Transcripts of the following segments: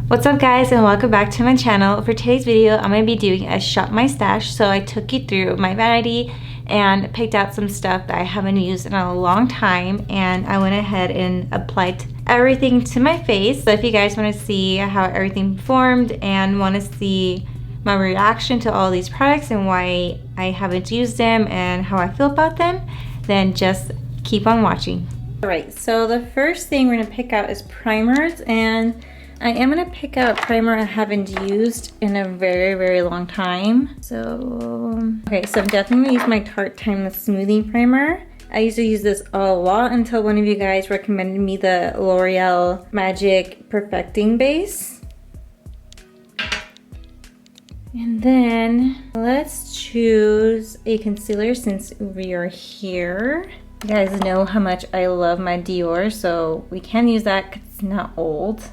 What's up guys, and welcome back to my channel. For today's video, I'm going to be doing a shop my stash. So I took you through my vanity and picked out some stuff that I haven't used in a long time, and I went ahead and applied everything to my face. So if you guys want to see how everything performed and want to see my reaction to all these products and why I haven't used them and how I feel about them, then just keep on watching. Alright, so the first thing we're going to pick out is primers, and I am going to pick out a primer I haven't used in a very long time. So, okay, so I'm definitely going to use my Tarte Timeless Smoothing Primer. I used to use this a lot until one of you guys recommended me the L'Oreal Magic Perfecting Base. And then let's choose a concealer since we are here. You guys know how much I love my Dior, so we can use that because it's not old.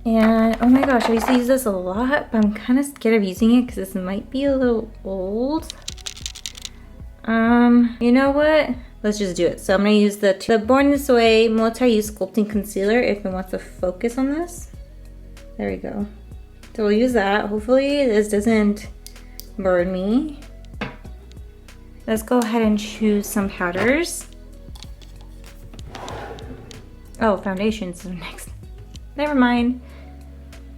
And oh my gosh, I used to use this a lot, but I'm kind of scared of using it because this might be a little old. You know what? Let's just do it. So I'm going to use the Born This Way Multi-Use Sculpting Concealer if it wants to focus on this. There we go. So we'll use that. Hopefully this doesn't burn me. Let's go ahead and choose some powders. Oh, foundations is next. Never mind.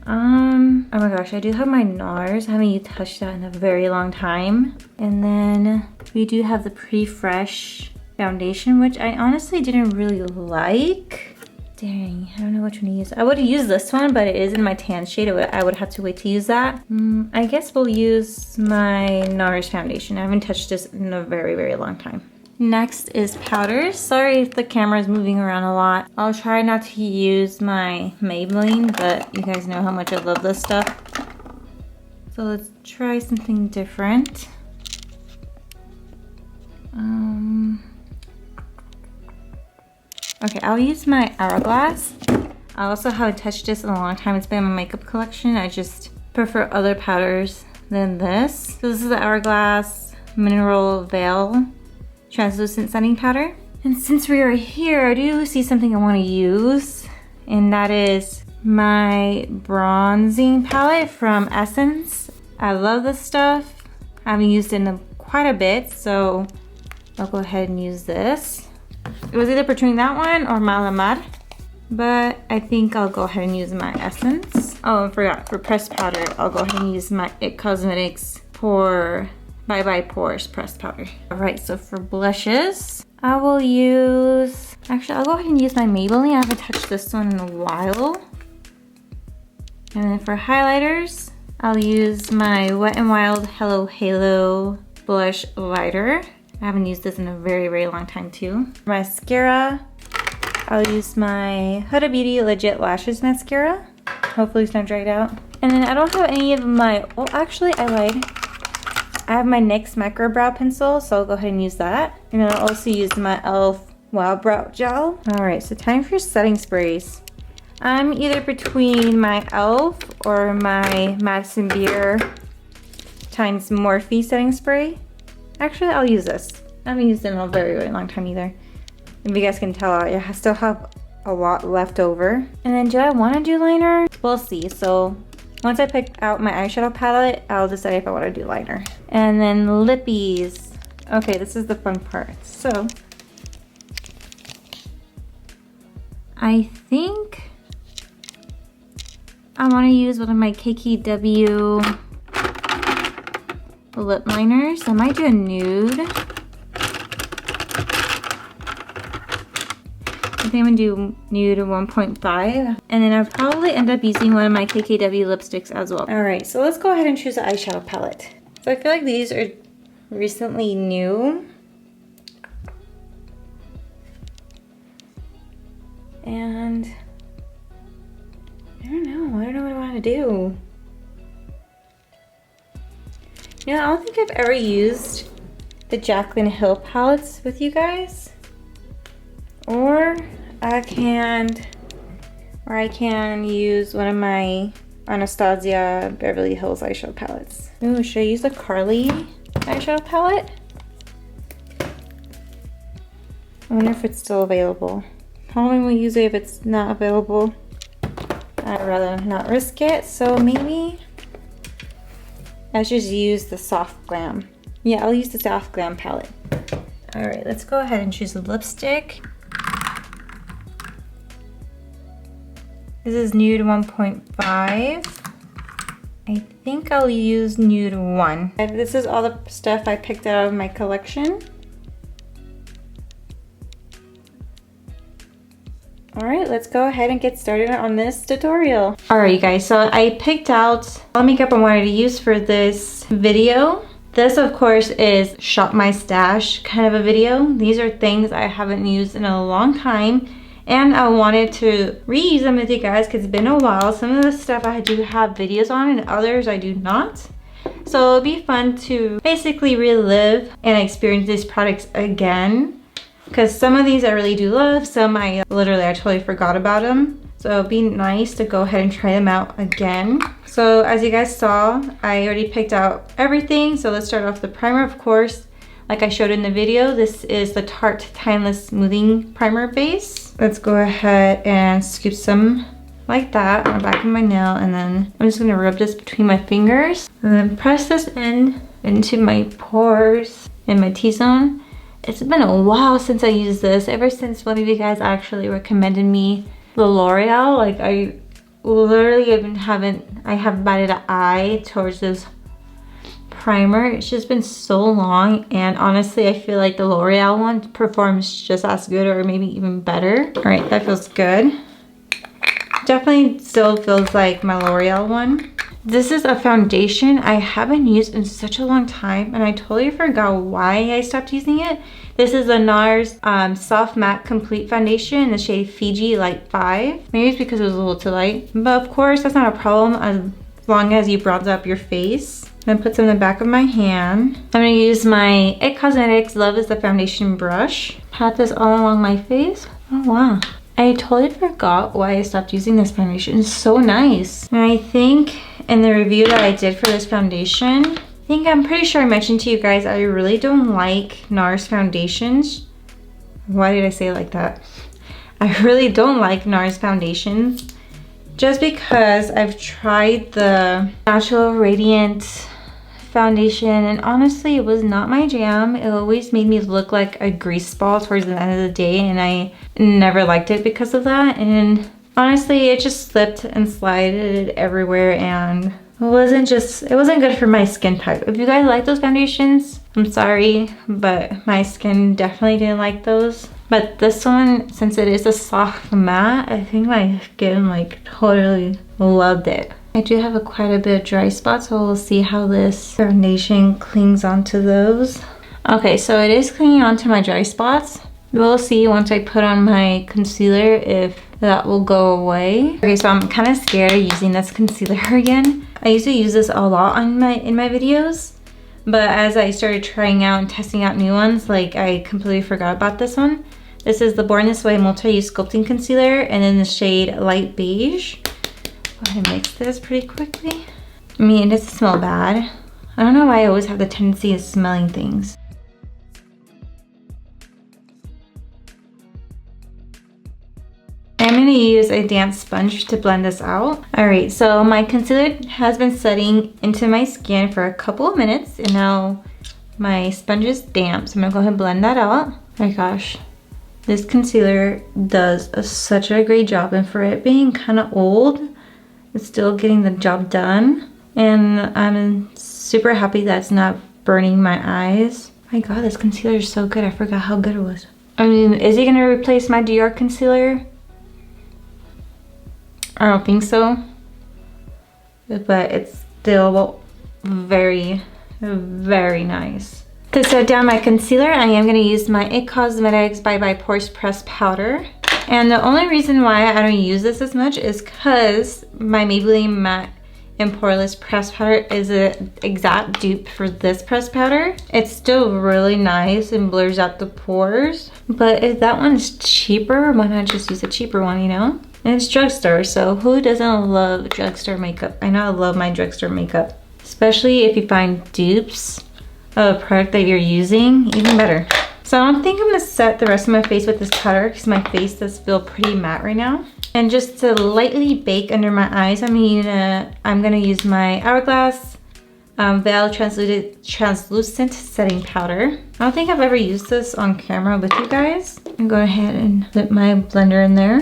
Oh my gosh, I do have my Nars. I haven't touched that in a very long time. And then we do have the Pretty Fresh foundation, which I honestly didn't really like. Dang, I don't know which one to use. I would use this one, but it is in my tan shade. I would have to wait to use that. I guess we'll use my Nars foundation. I haven't touched this in a very long time. Next is powders. Sorry if the camera is moving around a lot. I'll try not to use my Maybelline, but you guys know how much I love this stuff. So let's try something different. Okay, I'll use my Hourglass. I also haven't touched this in a long time. It's been in my makeup collection. I just prefer other powders than this. So this is the Hourglass Mineral Veil Translucent Setting Powder. And since we are here, I do see something I want to use, and that is my bronzing palette from Essence. I love this stuff. I haven't used it in quite a bit, so I'll go ahead and use this. It was either between that one or Malamar, but I think I'll go ahead and use my Essence. Oh, I forgot, for pressed powder, I'll go ahead and use my IT Cosmetics Bye Bye Pores pressed powder. Alright, so for blushes, I will use, actually I'll go ahead and use my Maybelline. I haven't touched this one in a while. And then for highlighters, I'll use my Wet n Wild Hello Halo Blush Lighter. I haven't used this in a very long time too. For mascara, I'll use my Huda Beauty Legit Lashes Mascara. Hopefully it's not dried out. And then I don't have any of my, oh actually I lied. I have my NYX Micro Brow Pencil, so I'll go ahead and use that. And then I'll also use my e.l.f. Wow Brow Gel. Alright, so time for setting sprays. I'm either between my e.l.f. or my Madison Beer times Morphe setting spray. Actually, I'll use this. I haven't used it in a very long time either. If you guys can tell, I still have a lot left over. And then do I want to do liner? We'll see. So once I pick out my eyeshadow palette, I'll decide if I want to do liner. And then lippies. Okay, this is the fun part. So I think I want to use one of my KKW lip liners. I might do a nude. I think I'm gonna do nude 1.5, and then I'll probably end up using one of my KKW lipsticks as well. Alright, so let's go ahead and choose an eyeshadow palette. So I feel like these are recently new. And I don't know what I want to do. You know, I don't think I've ever used the Jaclyn Hill palettes with you guys. Or I can use one of my Anastasia Beverly Hills eyeshadow palettes. Ooh, should I use the Carly eyeshadow palette? I wonder if it's still available. How long will I use it if it's not available? I'd rather not risk it, so maybe let's just use the soft glam. Yeah, I'll use the soft glam palette. All right, let's go ahead and choose a lipstick. This is nude 1.5. I think I'll use nude 1. And this is all the stuff I picked out of my collection. All right, let's go ahead and get started on this tutorial. All right, you guys, so I picked out all the makeup I wanted to use for this video. This, of course, is Shop My Stash kind of a video. These are things I haven't used in a long time, and I wanted to reuse them with you guys because it's been a while. Some of the stuff I do have videos on and others I do not. So it'll be fun to basically relive and experience these products again, because some of these I really do love, some I totally forgot about them. So it'll be nice to go ahead and try them out again. So as you guys saw, I already picked out everything. So let's start off the primer, of course. Like I showed in the video, this is the Tarte Timeless Smoothing Primer Base. Let's go ahead and scoop some like that on the back of my nail, and then I'm just gonna rub this between my fingers and then press this into my pores and my T-zone. It's been a while since I used this, ever since one of you guys actually recommended me the L'Oreal. Like I literally I haven't batted an eye towards this primer. It's just been so long, and honestly I feel like the L'Oreal one performs just as good or maybe even better. All right, that feels good. Definitely still feels like my L'Oreal one. This is a foundation I haven't used in such a long time, and I totally forgot why I stopped using it. This is the Nars Soft Matte Complete Foundation in the shade Fiji Light 5. Maybe it's because it was a little too light, but of course that's not a problem as long as you bronze up your face. I'm gonna put some in the back of my hand. I'm gonna use my IT Cosmetics Love is the Foundation brush. Pat this all along my face. Oh wow. I totally forgot why I stopped using this foundation. It's so nice. And I think in the review that I did for this foundation, I'm pretty sure I mentioned to you guys I really don't like Nars foundations. Why did I say it like that? I really don't like Nars foundations just because I've tried the Natural Radiant foundation, and honestly it was not my jam. It always made me look like a grease ball towards the end of the day, and I never liked it because of that. And honestly it just slipped and slided everywhere, and it wasn't good for my skin type. If you guys like those foundations, I'm sorry, but my skin definitely didn't like those. But this one, since it is a soft matte, I think my skin like totally loved it. I do have quite a bit of dry spots, so we'll see how this foundation clings onto those. Okay, so it is clinging onto my dry spots. We'll see once I put on my concealer if that will go away. Okay, so I'm kind of scared of using this concealer again. I used to use this a lot in my videos, but as I started trying out and testing out new ones, like I completely forgot about this one. This is the Born This Way Multi-Use Sculpting Concealer, and in the shade Light Beige. Go ahead and mix this pretty quickly. I mean, it doesn't smell bad. I don't know why I always have the tendency of smelling things. I'm going to use a damp sponge to blend this out. Alright, so my concealer has been setting into my skin for a couple of minutes, and now my sponge is damp, so I'm going to go ahead and blend that out. Oh my gosh, this concealer does such a great job, and for it being kind of old, it's still getting the job done, and I'm super happy that it's not burning my eyes. My god, this concealer is so good. I forgot how good it was. I mean, is it going to replace my Dior concealer? I don't think so, but it's still very, very nice. To set down my concealer, I am going to use my IT Cosmetics by Pores Press Powder. And the only reason why I don't use this as much is because my Maybelline Matte and Poreless Press Powder is an exact dupe for this press powder. It's still really nice and blurs out the pores, but if that one's cheaper, why not just use a cheaper one, you know? And it's drugstore, so who doesn't love drugstore makeup? I know I love my drugstore makeup. Especially if you find dupes of a product that you're using, even better. So I don't think I'm gonna set the rest of my face with this powder because my face does feel pretty matte right now. And just to lightly bake under my eyes, I'm gonna use my Hourglass Veil Translucent Setting Powder. I don't think I've ever used this on camera with you guys. I'm going ahead and dip my blender in there.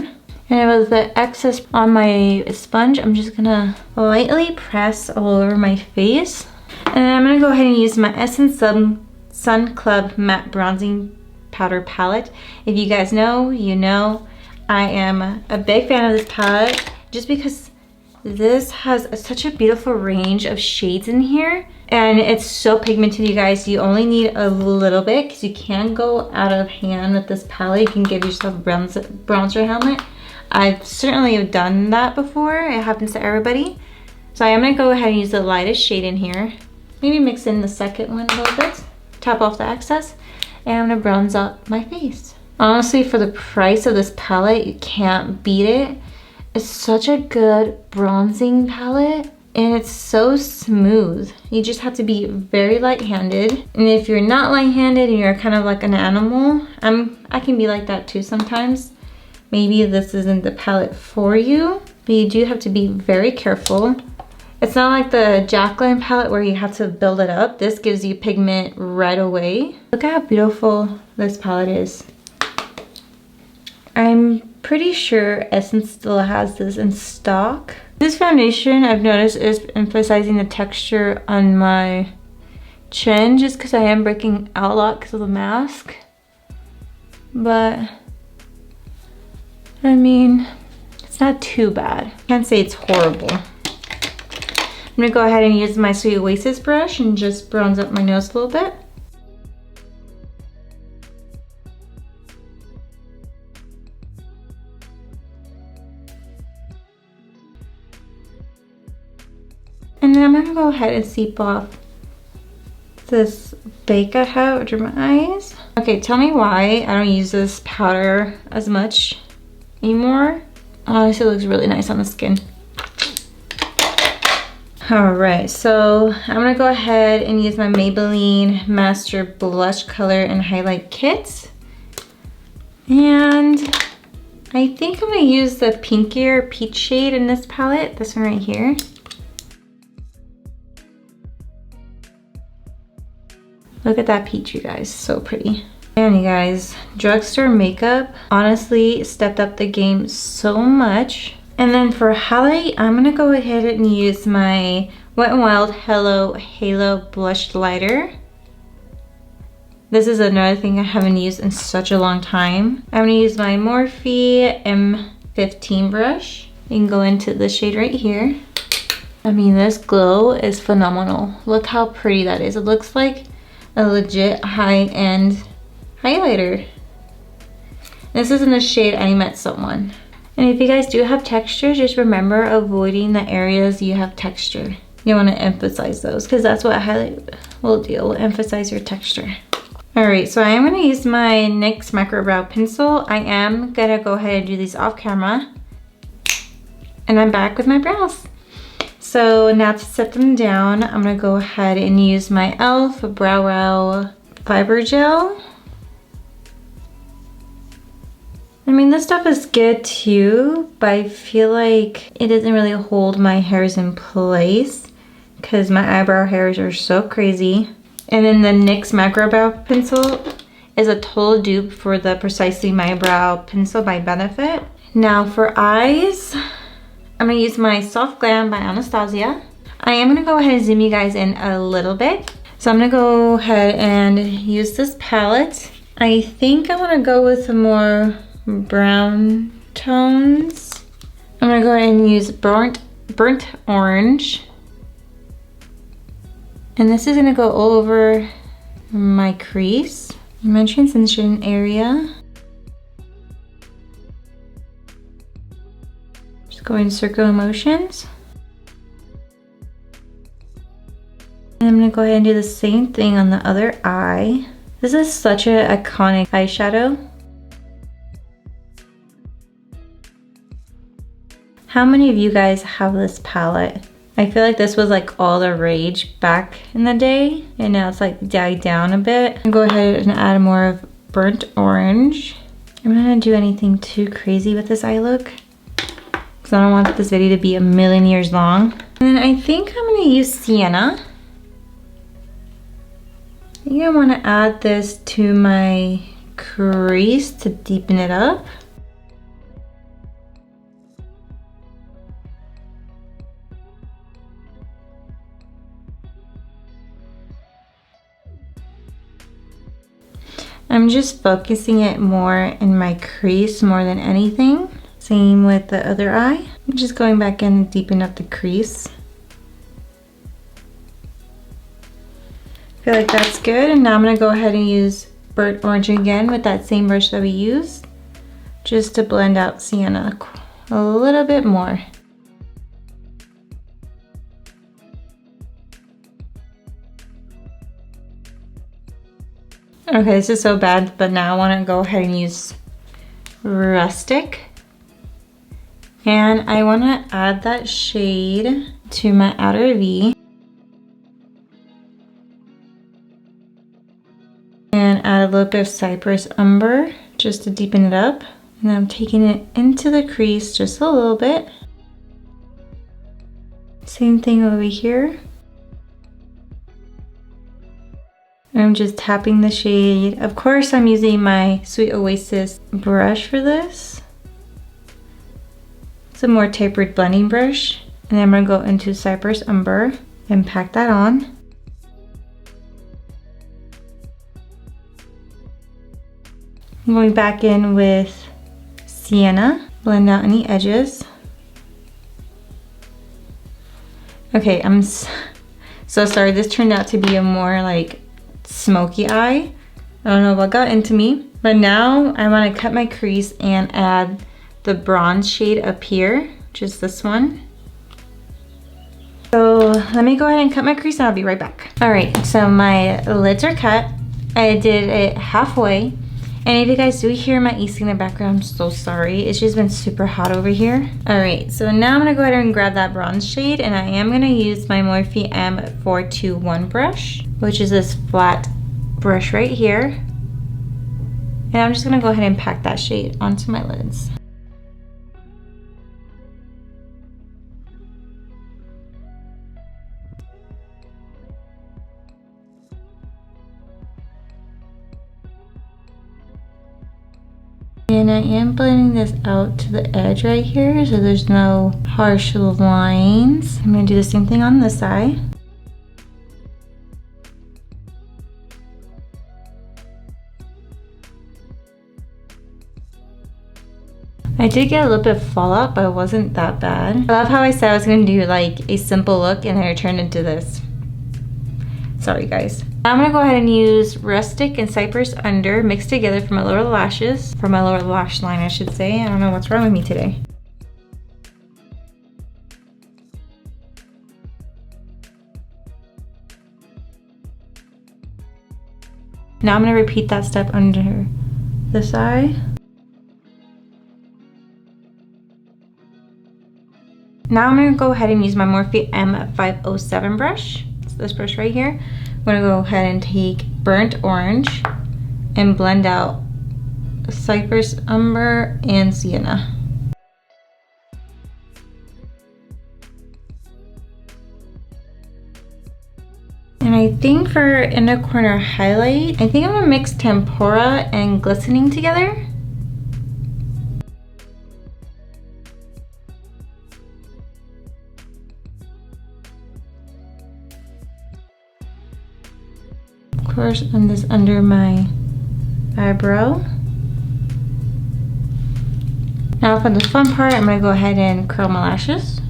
And with the excess on my sponge, I'm just gonna lightly press all over my face. And then I'm gonna go ahead and use my Essence Sun Club Matte Bronzing Powder Palette. If you guys know, you know. I am a big fan of this palette just because this has such a beautiful range of shades in here, and it's so pigmented, you guys. You only need a little bit because you can go out of hand with this palette. You can give yourself bronzer helmet. I've certainly done that before. It happens to everybody. So I am gonna go ahead and use the lightest shade in here. Maybe mix in the second one a little bit, top off the excess, and I'm gonna bronze up my face. Honestly, for the price of this palette, you can't beat it. It's such a good bronzing palette, and it's so smooth. You just have to be very light-handed. And if you're not light-handed and you're kind of like an animal, I can be like that too sometimes. Maybe this isn't the palette for you, but you do have to be very careful. It's not like the Jaclyn palette where you have to build it up. This gives you pigment right away. Look at how beautiful this palette is. I'm pretty sure Essence still has this in stock. This foundation, I've noticed, is emphasizing the texture on my chin just because I am breaking out a lot because of the mask. But, I mean, it's not too bad. Can't say it's horrible. I'm gonna go ahead and use my Sweet Oasis brush and just bronze up my nose a little bit. And then I'm gonna go ahead and seep off this bake I have under my eyes. Okay, tell me why I don't use this powder as much anymore. Honestly, it looks really nice on the skin. All right, so I'm gonna go ahead and use my Maybelline Master Blush Color and Highlight Kit. And I think I'm gonna use the pinkier peach shade in this palette, this one right here. Look at that peach, you guys, so pretty. And you guys, drugstore makeup honestly stepped up the game so much. And then for highlight, I'm gonna go ahead and use my Wet n Wild Hello Halo Blush Lighter. This is another thing I haven't used in such a long time. I'm gonna use my Morphe M15 brush. You can go into the shade right here. I mean, this glow is phenomenal. Look how pretty that is. It looks like a legit high-end highlighter. This is in the shade I Met Someone. And if you guys do have texture, just remember avoiding the areas you have texture. You want to emphasize those because that's what a highlight will do, will emphasize your texture. All right, so I am going to use my NYX Micro Brow Pencil. I am going to go ahead and do these off camera. And I'm back with my brows. So now to set them down, I'm gonna go ahead and use my e.l.f. Brow Wow Fiber Gel. I mean, this stuff is good too, but I feel like it doesn't really hold my hairs in place because my eyebrow hairs are so crazy. And then the NYX Macro Brow Pencil is a total dupe for the Precisely My Brow Pencil by Benefit. Now for eyes, I'm gonna use my Soft Glam by Anastasia. I am gonna go ahead and zoom you guys in a little bit. So I'm gonna go ahead and use this palette. I think I wanna go with some more brown tones. I'm gonna go ahead and use burnt orange. And this is gonna go all over my crease, my transition area. Go in circular motions. And I'm gonna go ahead and do the same thing on the other eye. This is such an iconic eyeshadow. How many of you guys have this palette? I feel like this was like all the rage back in the day, and now it's like died down a bit. I'm gonna go ahead and add more of burnt orange. I'm not gonna do anything too crazy with this eye look. because I don't want this video to be a million years long. And then I think I'm gonna use sienna. I think I wanna add this to my crease to deepen it up. I'm just focusing it more in my crease more than anything. Same with the other eye. I'm just going back in and deepen up the crease. I feel like that's good. And now I'm gonna go ahead and use burnt orange again with that same brush that we used, just to blend out sienna a little bit more. Okay, this is so bad, but now I want to go ahead and use rustic. And I want to add that shade to my outer V. And add a little bit of cypress umber just to deepen it up. And I'm taking it into the crease just a little bit. Same thing over here. I'm just tapping the shade. Of course, I'm using my Sweet Oasis brush for this. It's a more tapered blending brush. And then I'm gonna go into Cypress Umber and pack that on. I'm going back in with Sienna, blend out any edges. Okay, I'm so sorry. This turned out to be a more like smoky eye. I don't know what got into me, but now I want to cut my crease and add the bronze shade up here, just this one. So let me go ahead and cut my crease and I'll be right back. All right, so my lids are cut. I did it halfway. And if you guys do hear my AC in the background, I'm so sorry. It's just been super hot over here. All right, so now I'm gonna go ahead and grab that bronze shade, and I am gonna use my Morphe M421 brush, which is this flat brush right here. And I'm just gonna go ahead and pack that shade onto my lids. And I am blending this out to the edge right here so there's no harsh lines. I'm gonna do the same thing on this side. I did get a little bit of fallout, but it wasn't that bad. I love how I said I was gonna do like a simple look and then I turned into this. Sorry guys. I'm gonna go ahead and use Rustic and Cypress Under mixed together for my lower lashes, for my lower lash line I should say. I don't know what's wrong with me today. Now I'm gonna repeat that step under this eye. Now I'm gonna go ahead and use my Morphe M507 brush. It's this brush right here. I'm gonna go ahead and take burnt orange and blend out Cypress Umber and Sienna. And I think for inner corner highlight, I think I'm gonna mix tempera and glistening together. Of course, on this under my eyebrow. Now for the fun part, I'm gonna go ahead and curl my lashes.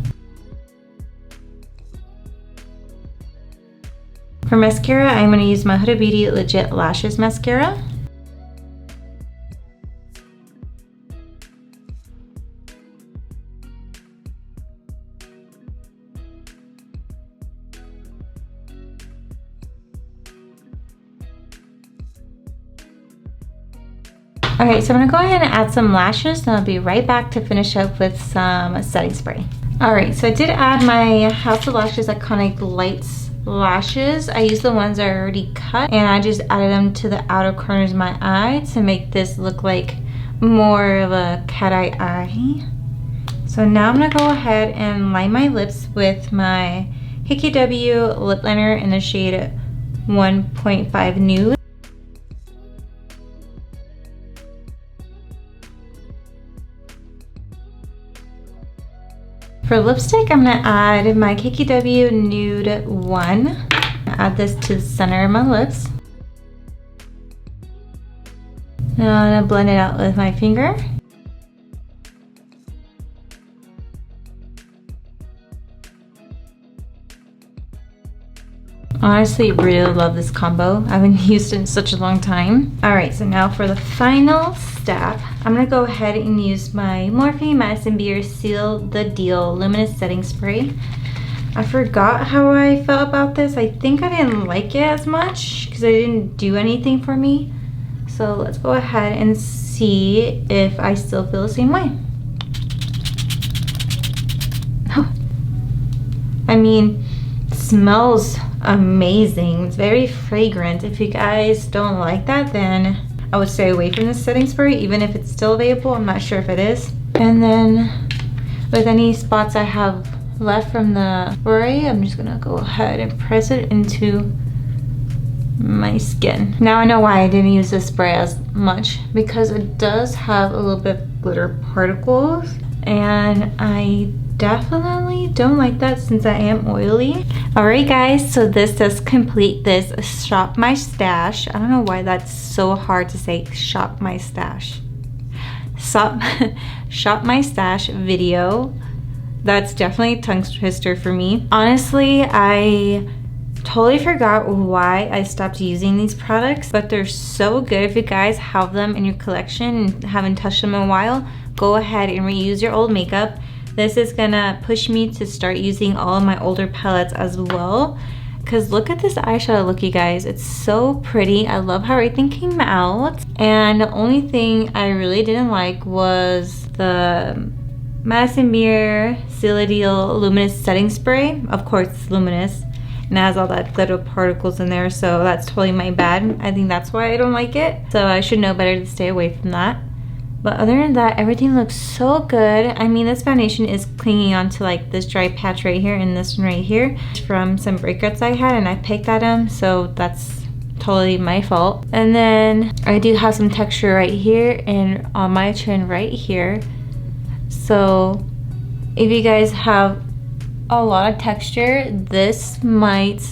For mascara, I'm gonna use my Huda Beauty Legit Lashes Mascara. Okay, so I'm gonna go ahead and add some lashes and I'll be right back to finish up with some setting spray. All right, so I did add my House of Lashes Iconic Lights lashes. I used the ones that are already cut and I just added them to the outer corners of my eye to make this look like more of a cat eye. So now I'm gonna go ahead and line my lips with my KKW lip liner in the shade 1.5 Nude. For lipstick, I'm gonna add my KKW Nude 1. Add this to the center of my lips. Now I'm gonna blend it out with my finger. Honestly, really love this combo. I haven't used it in such a long time. All right, so now for the final step, I'm gonna go ahead and use my Morphe Madison Beer Seal the Deal Luminous Setting Spray. I forgot how I felt about this. I think I didn't like it as much because it didn't do anything for me. So let's go ahead and see if I still feel the same way. I mean, it smells amazing. It's very fragrant. If you guys don't like that, then I would stay away from this setting spray, even if it's still available. I'm not sure if it is. And then with any spots I have left from the spray, I'm just gonna go ahead and press it into my skin. Now I know why I didn't use this spray as much, because it does have a little bit of glitter particles, and I definitely don't like that since I am oily. Alright guys, so this does complete this Shop My Stash. I don't know why that's so hard to say, Shop My Stash. Shop My Stash video. That's definitely a tongue twister for me. Honestly, I totally forgot why I stopped using these products, but they're so good. If you guys have them in your collection and haven't touched them in a while, go ahead and reuse your old makeup. This is gonna push me to start using all of my older palettes as well. Cause look at this eyeshadow look, you guys. It's so pretty. I love how everything came out. And the only thing I really didn't like was the Madison Beer Seal the Deal Luminous Setting Spray. Of course, it's luminous and it has all that glitter particles in there, so that's totally my bad. I think that's why I don't like it. So I should know better to stay away from that. But other than that, everything looks so good. I mean, this foundation is clinging onto like this dry patch right here and this one right here from some breakouts I had, and I picked at them, so that's totally my fault. And then I do have some texture right here and on my chin right here. So if you guys have a lot of texture, this might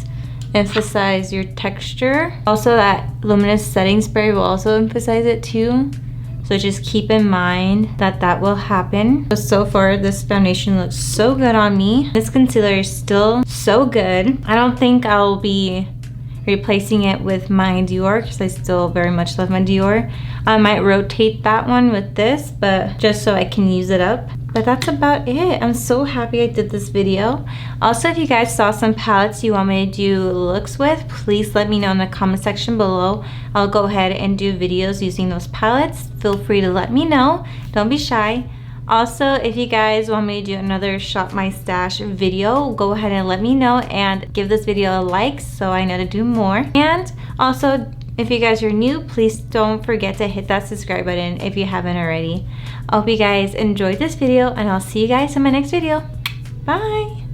emphasize your texture. Also, that luminous setting spray will also emphasize it too. So just keep in mind that that will happen. So far, this foundation looks so good on me. This concealer is still so good. I don't think I'll be replacing it with my Dior because I still very much love my Dior. I might rotate that one with this, but just so I can use it up. But that's about it. I'm so happy I did this video. Also, if you guys saw some palettes you want me to do looks with, please let me know in the comment section below. I'll go ahead and do videos using those palettes. Feel free to let me know. Don't be shy. Also, if you guys want me to do another Shop My Stash video, go ahead and let me know and give this video a like so I know to do more. And also, if you guys are new, please don't forget to hit that subscribe button if you haven't already. I hope you guys enjoyed this video, and I'll see you guys in my next video. Bye!